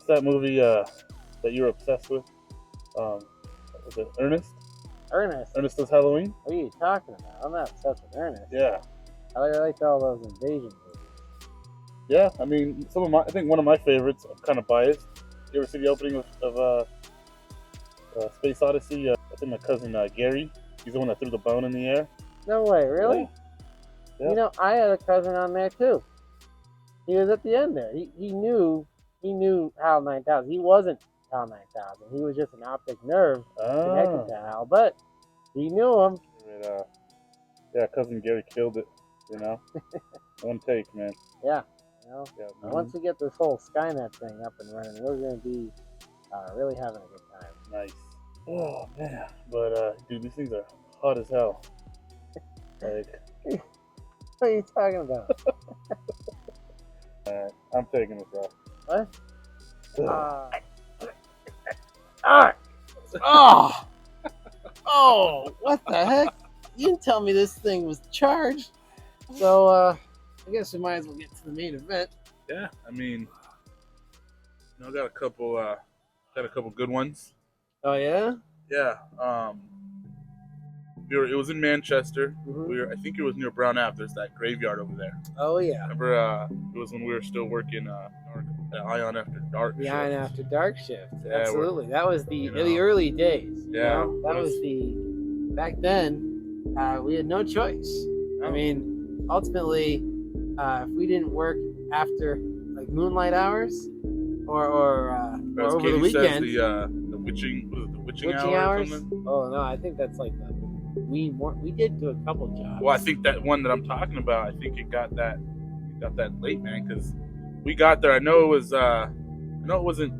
What's that movie that you're obsessed with? Was it Ernest? Ernest. Ernest Does Halloween? What are you talking about? I'm not obsessed with Ernest. Yeah. I liked all those invasion movies. Yeah, I mean, I think one of my favorites, I'm kind of biased. You ever see the opening of Space Odyssey? I think my cousin Gary, he's the one that threw the bone in the air. No way, really? Yeah. You know, I had a cousin on there too. He was at the end there. He knew HAL 9000. He wasn't HAL 9000. He was just an optic nerve connected to HAL, but he knew him. Yeah, cousin Gary killed it. You know, one take, man. Yeah. Once we get this whole Skynet thing up and running, we're going to be really having a good time. Nice. Oh, man. But, dude, these things are hot as hell. Like, what are you talking about? I'm taking this off. What? Oh, what the heck? You didn't tell me this thing was charged. So, I guess we might as well get to the main event. Yeah, I mean, I got a couple good ones. Oh yeah? Yeah. It was in Manchester. Mm-hmm. I think it was near Brown Ave. There's that graveyard over there. Oh yeah. Remember, it was when we were still working at Ion After Dark. The Ion After Dark shift. Yeah, absolutely. That was the early days. Yeah. That was back then. We had no choice. I mean, ultimately, if we didn't work after like moonlight hours or over the weekend, the witching hours. Or something? Oh no, I think that's like we did do a couple jobs. Well, I think that one that I'm talking about, I think it got that late, man, because we got there. I know it wasn't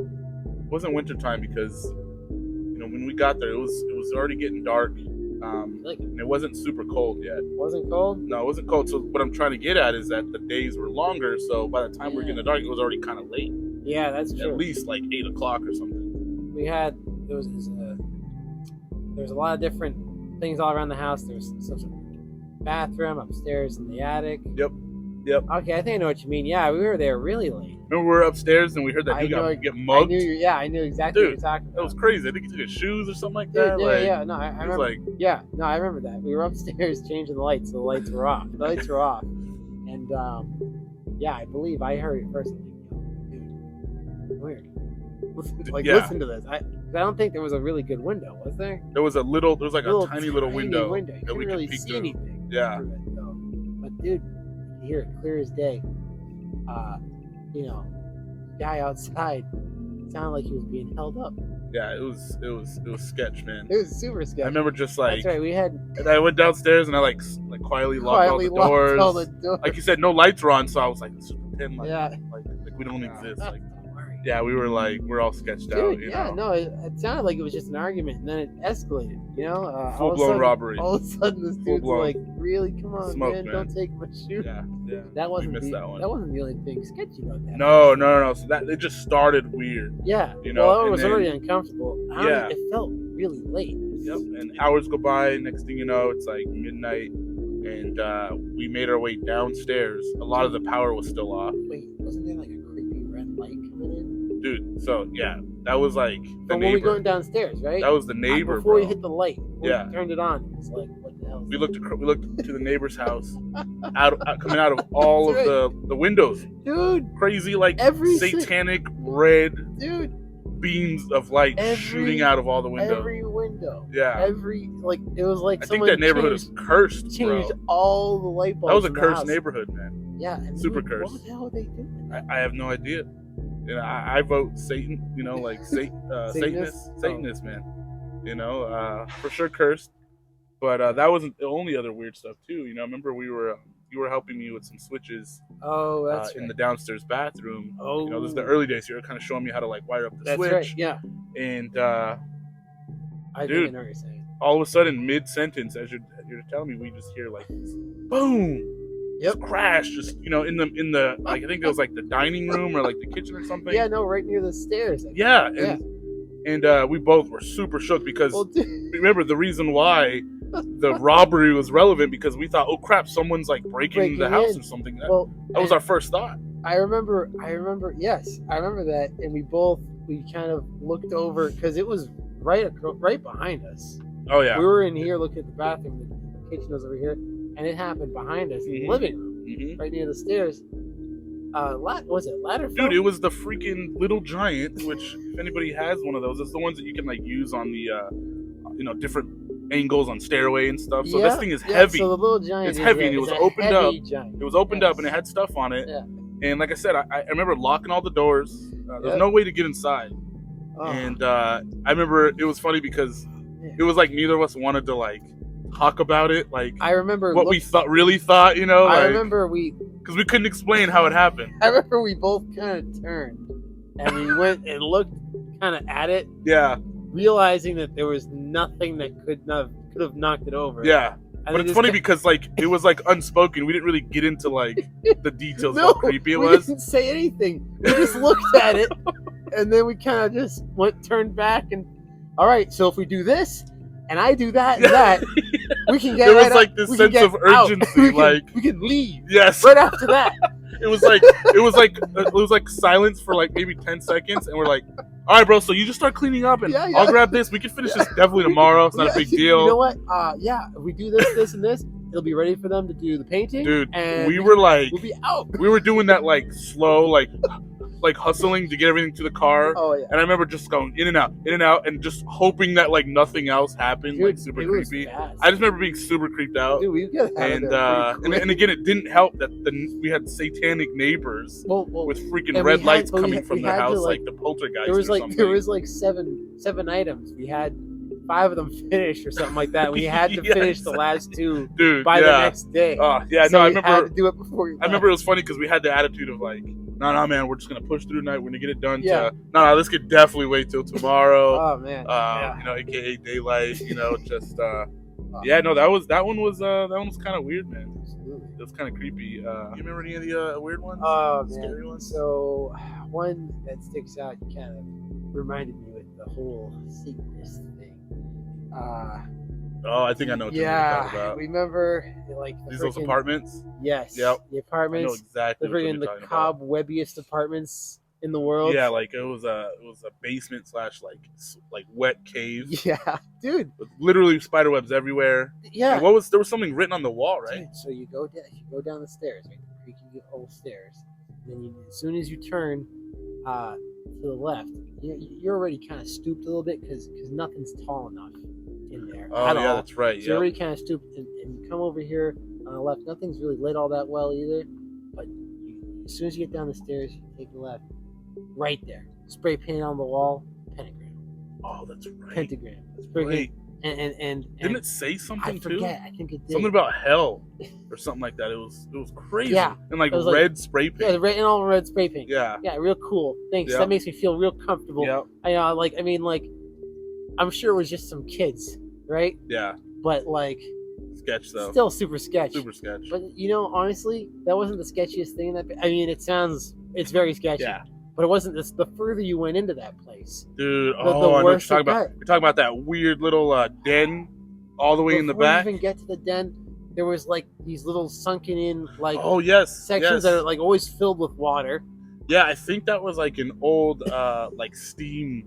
wintertime because when we got there it was already getting dark. And it wasn't super cold yet. Wasn't cold? No, it wasn't cold. So what I'm trying to get at is that the days were longer. So by the time we're getting dark, it was already kind of late. Yeah, that's true. At least like 8 o'clock or something. There was a lot of different things all around the house. There was some bathroom upstairs in the attic. Yep. Okay, I think I know what you mean. Yeah, we were there really late. Remember, we were upstairs and we heard that dude get mugged. I knew exactly what you're talking about. That was crazy. I think he took his shoes or something like that. Yeah, yeah. No, I remember. I remember that. We were upstairs changing the lights, so the lights were off. And I believe I heard it first. Dude, weird. Listen to this. I don't think there was a really good window, was there? There was a tiny little window. You couldn't really see anything. Yeah. Through it, though. But dude, you hear it clear as day. Guy outside sounded like he was being held up. Yeah, it was sketch, man. It was super sketch. I remember just like that's right. And I went downstairs and I like quietly locked all the doors. Like you said, no lights were on, so I was like, let's just pretend like we don't exist. Like, yeah, we're all sketched out. No, it sounded like it was just an argument, and then it escalated. Full blown robbery. All of a sudden, this dude's like, "Really? Come on, man! Don't take my shoe." Yeah. That wasn't that one. That wasn't the only thing sketchy about that. No. So that it just started weird. Yeah. Well, it was already uncomfortable. It felt really late. Yep. And hours go by. Next thing you know, it's like midnight, and we made our way downstairs. A lot of the power was still off. Wait, wasn't there like a creepy red light coming in? Dude, so yeah, that was like the neighbor. When we going downstairs, right? That was the neighbor. Before we hit the light, we turned it on. It's like, what the hell? We looked to the neighbor's house, coming out of all of the windows. Dude, crazy like satanic red beams of light shooting out of all the windows. Every window. Yeah. It was like I think that neighborhood is cursed. Changed all the light bulbs. That was a cursed neighborhood, man. Yeah, super cursed. What the hell are they doing? I have no idea. I vote Satan. Like Satanist, man. For sure cursed. But that wasn't the only other weird stuff too. Remember you were helping me with some switches. Oh, that's right. In the downstairs bathroom. Oh, this is the early days. You were kind of showing me how to like wire up the switch. That's right. Yeah. And I think I know what you're saying. All of a sudden, mid sentence, as you're telling me, we just hear like this boom. Yep. Crash, just in the like I think it was like the dining room or like the kitchen or something. Yeah, no, right near the stairs. Yeah, and we both were super shook because remember the reason why the robbery was relevant because we thought, oh crap, someone's like breaking the house or something. That was our first thought. I remember. Yes, I remember that, and we kind of looked over because it was right behind us. Oh yeah. We were in here looking at the bathroom. The kitchen was over here, and it happened behind us in the living room, right near the stairs. Was it ladder? Dude, it was the freaking Little Giant, which if anybody has one of those, it's the ones that you can like use on the different angles on stairway and stuff. So this thing is heavy. So the Little Giant it's heavy, and it was opened up. Giant. It was opened up, and it had stuff on it. Yeah. And like I said, I remember locking all the doors. There's no way to get inside. Oh. And I remember it was funny because it was like neither of us wanted to like talk about it. Like I remember what we really thought, you know. I like, remember because we couldn't explain how it happened. I remember we both kind of turned and we went and looked kind of at it. Yeah. Realizing that there was nothing that could have knocked it over. Yeah. But it's funny because like it was like unspoken. We didn't really get into like the details of how creepy it was. We didn't say anything. We just looked at it, and then we kind of just turned back and, all right. So if we do this, and I do that and that, we can get. There was right like up. this We can sense get of urgency, we can leave. Yes. Right after that. It was like silence for like maybe 10 seconds, and we're like, all right, bro. So you just start cleaning up, and I'll grab this. We can finish this definitely tomorrow. It's not a big deal. You know what? If we do this, and this, it'll be ready for them to do the painting. Dude, and we were like, we'll be out. We were doing that like slow, like hustling to get everything to the car. Oh yeah. And I remember just going in and out, and just hoping that like nothing else happened. Dude, like super creepy. I just remember being super creeped out. Dude, we got and again, it didn't help that we had satanic neighbors with freaking red lights coming from their house, like the poltergeist. There was like seven items. We had 5 of them finished or something like that. We had to finish the last 2 by the next day. I remember. Had to do it before. I remember it was funny because we had the attitude of like, no, man, we're just gonna push through tonight. We're gonna get it done. Yeah. No, this could definitely wait till tomorrow. Oh man. AKA daylight. just. That one was kind of weird, man. Absolutely. It was kind of creepy. You remember any of the weird ones? Scary ones. So one that sticks out kind of reminded me with the whole Satanist thing. I think I know what you're talking about. Remember like those apartments? Yes. Yep. The apartments. I know exactly what you're talking about. The cobwebbiest apartments in the world. Yeah, like it was a basement / like wet cave. Yeah, dude. With literally spider webs everywhere. Yeah. And there was something written on the wall, right? Dude, so you go down the stairs, right? The creaky old stairs. And then as soon as you turn to the left, you're already kind of stooped a little bit because nothing's tall enough in there. Oh at yeah, all. that's right. So you're already kind of stooped, and you come over here on the left. Nothing's really lit all that well either. But as soon as you get down the stairs, you take the left. Right there, spray paint on the wall, pentagram. Oh, that's right. Pentagram. That's right. And didn't it say something too? I think it did. Something about hell or something like that. It was crazy. Yeah. And like red spray paint. Yeah, red and all red spray paint. Yeah. Yeah, real cool. Thanks. Yep. That makes me feel real comfortable. Yep. I'm sure it was just some kids, right? Yeah. But like sketch though. Still super sketch. Super sketch. But honestly, that wasn't the sketchiest thing it's very sketchy. Yeah. But it wasn't this. The further you went into that place, dude. I know what you're talking about. You're talking about that weird little den, all the way in the back. Before you even get to the den, there was like these little sunken in sections that are like always filled with water. Yeah, I think that was like an old like steam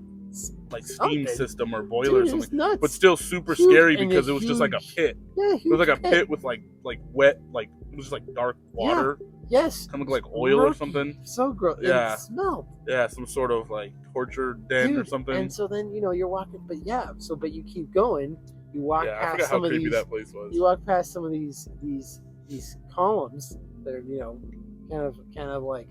system or boiler or something. Nuts. But still super scary because it was just like a pit. Yeah, it was like a pit with like wet, like it was just like dark water. Yeah. Yes. Kind of like oil or something. So gross. Yeah. It smelled. Yeah, some sort of like torture den or something. And so then, you're walking, but you keep going. You walk past I forgot some how of creepy these. that place was. You walk past some of these columns that are, kind of like,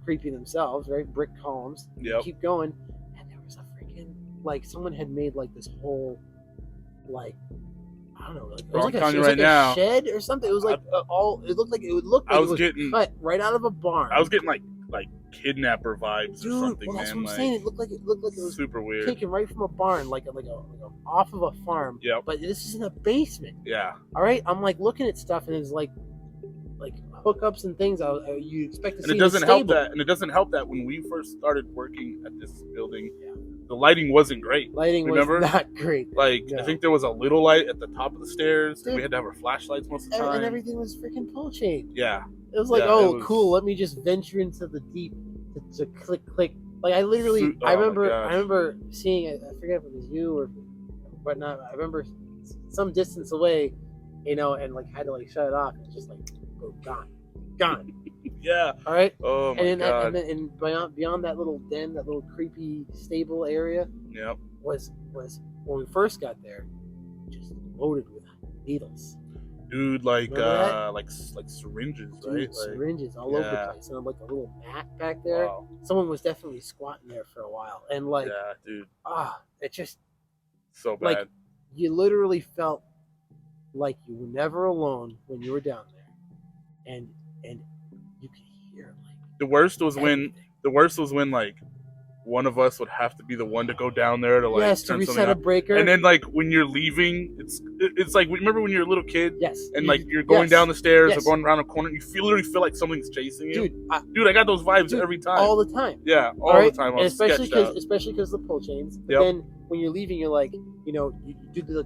creepy themselves, right? Brick columns. Yep. You keep going, and there was a freaking, like, someone had made like this whole, like, I don't know, like, it was like a shed or something. It was like it looked like it was cut right out of a barn. I was getting like kidnapper vibes or something, well, that's man. what I'm saying. It looked like it was super weird, taken right from a barn, like a off of a farm. Yep. But this is in a basement. Yeah. All right. I'm like looking at stuff, and it's like hookups and things. You expect to see. And it doesn't help that. And it doesn't help that when we first started working at this building, the lighting wasn't great. Remember? Was not great. Like I think there was a little light at the top of the stairs. Dude, and we had to have our flashlights most of the time. And everything was freaking pole chain. Yeah. It was like, Yeah, oh, it was- cool. Let me just venture into the deep to click. Like I literally, Oh I my gosh. remember seeing it. I forget if it was you or whatnot. I remember some distance away, and like had to like shut it off. It's just like, oh, gone. Yeah. All right. Oh my And then god. and beyond that little den, that little creepy stable area, Yep. was when we first got there, just loaded with needles. Dude, like Remember that? like syringes, Dude, right? Like, syringes all over the yeah. place, and like a little mat back there. wow. Someone was definitely squatting there for a while, and like, Yeah, dude. it just So bad. like you literally felt like you were never alone when you were down there, and you could hear like the worst was everything. when like one of us would have to be the one to go down there to like yes, to turn something reset a on. breaker, And then like when you're leaving, it's like, remember when you're a little kid yes, and like you're going yes, down the stairs yes. or going around a corner, you literally feel like something's chasing you. dude, I got those vibes dude, every time. all the time. Yeah, all right? the time. I And was especially sketched out. because the pull chains. But Yep. then when you're leaving, you're like, you do the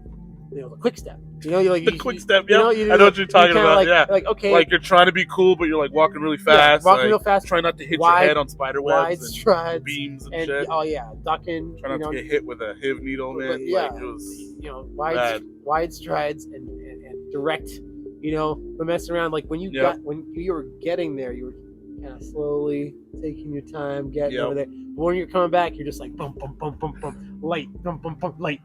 quick step. You're like The quick step, yeah. you do I know what you're talking kinda about. like, Yeah, like okay, like you're trying to be cool, but you're like walking really fast. walking like, real fast, trying not to hit wide- your head on spider wide webs and strides, beams and and shit. oh yeah, ducking. Try not to get hit with a HIV needle, man. But, yeah, Like, it was wide bad. wide strides and direct. But messing around like when you Yep. when you were getting there, you were kind of slowly taking your time getting Yep. over there. But when you're coming back, you're just like bum bum bum bum bum, light, bum bum bum, light,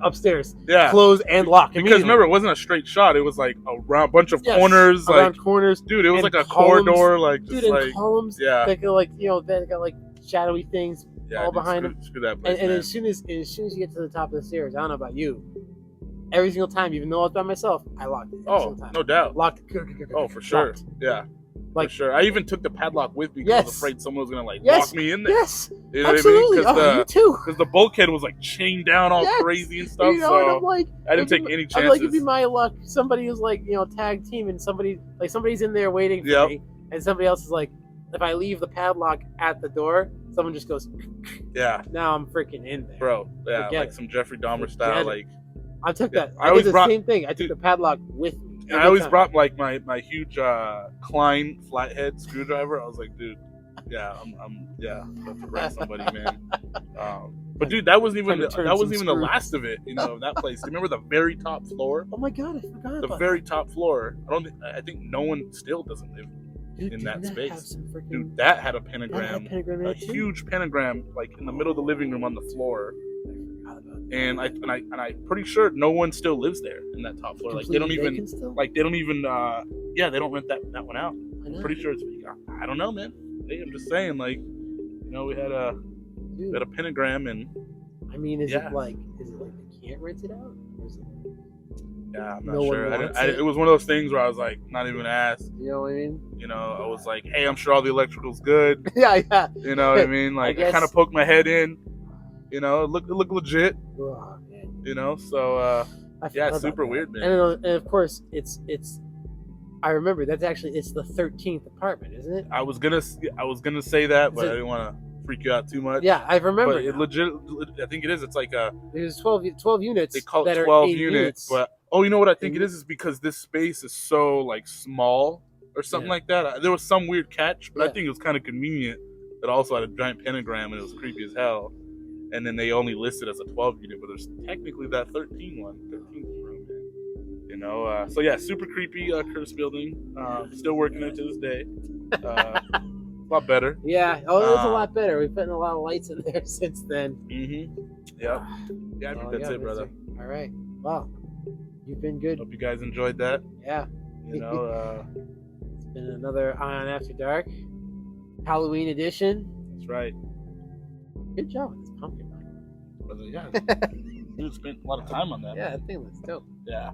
upstairs, Yeah. close and lock. Because immediately. remember, it wasn't a straight shot. It was like a bunch of Yes, corners. around Like, corners, dude, it was and like a columns. corridor. Like, dude, just and like, columns yeah. that go like that got like shadowy things yeah, all dude, behind screw that place, and man. as soon as you get to the top of the stairs, I don't know about you, every single time, even though I was by myself, I locked it every Oh, single time. no doubt. Locked. Oh, for sure. Locked. Yeah. Like- for sure. I even took the padlock with me because I was Yes. afraid someone was gonna like Yes. lock me in there. Yes, You know absolutely. what I mean? You too. Because the bulkhead was like chained down all Yes. crazy and stuff. And so I'm like, I didn't take any I'm chances. like, it'd be my luck. Somebody was like, tag team, and somebody's in there waiting for Yep. me, and somebody else is like, if I leave the padlock at the door, someone just goes, yeah, now I'm freaking in there. bro. Yeah, Forget like it. some Jeffrey Dahmer Forget style. it. Like, I took Yeah. that. I I always did the brought- same thing. I took dude. the padlock with me. and I every always time. brought like my huge Klein flathead screwdriver. I was like, dude, yeah, I'm about to wreck somebody, man. But dude, that wasn't even Trying to turn the some screws. last of it. That place. Remember the very top floor? Oh my god, I forgot The about very top floor. I think no one still doesn't live. Dude, in didn't that have space. some freaking- Dude, that had a that had pentagram, a pentagram in a it too? huge pentagram, like in the middle of the living room on the floor. I forgot about that. And I'm pretty sure no one still lives there in that top floor. Like they don't Completely even vacant still? they don't even they don't rent that one out. I know. Pretty sure it's I don't know, man. Hey, I'm just saying, like, we had a Dude, pentagram, and I mean, is yeah. it like they can't rent it out? Or is it like, yeah, I'm not No one sure. wants it? It was one of those things where I was like, not even ask. you know what I mean? I was like, hey, I'm sure all the electrical's good. yeah. You know what I mean? Like, I guess- kind of poked my head in. It looked legit. Oh, man. So I yeah, forgot about super that. weird, man. And of course, it's. I remember it's the 13th apartment, isn't it? I was gonna say that, but Is it- I didn't want to freak you out too much. Yeah, I remember. but it now. legit. I think it is. It's like There's 12 units. they call that it are 12 8 units, but you know what I think And- it is because this space is so like small or something Yeah. like that. There was some weird catch, but I Yeah. think it was kind of convenient that also had a giant pentagram and it was creepy as hell. And then they only listed as a 12 unit, but there's technically that 13th room, man. So yeah, super creepy curse building. Still working it to this day. A lot better. Yeah. Oh, it was a Um, lot better. We've put in a lot of lights in there since then. Mm-hmm. Yep. Yeah, I think Oh, that's yeah, it, brother. All right. Well, you've been good. Hope you guys enjoyed that. Yeah. That's It's been another Eye on After Dark Halloween edition. right. Good job with this pumpkin. Brother, yeah. Dude spent a lot of time on that. Yeah, I think that's dope. Yeah.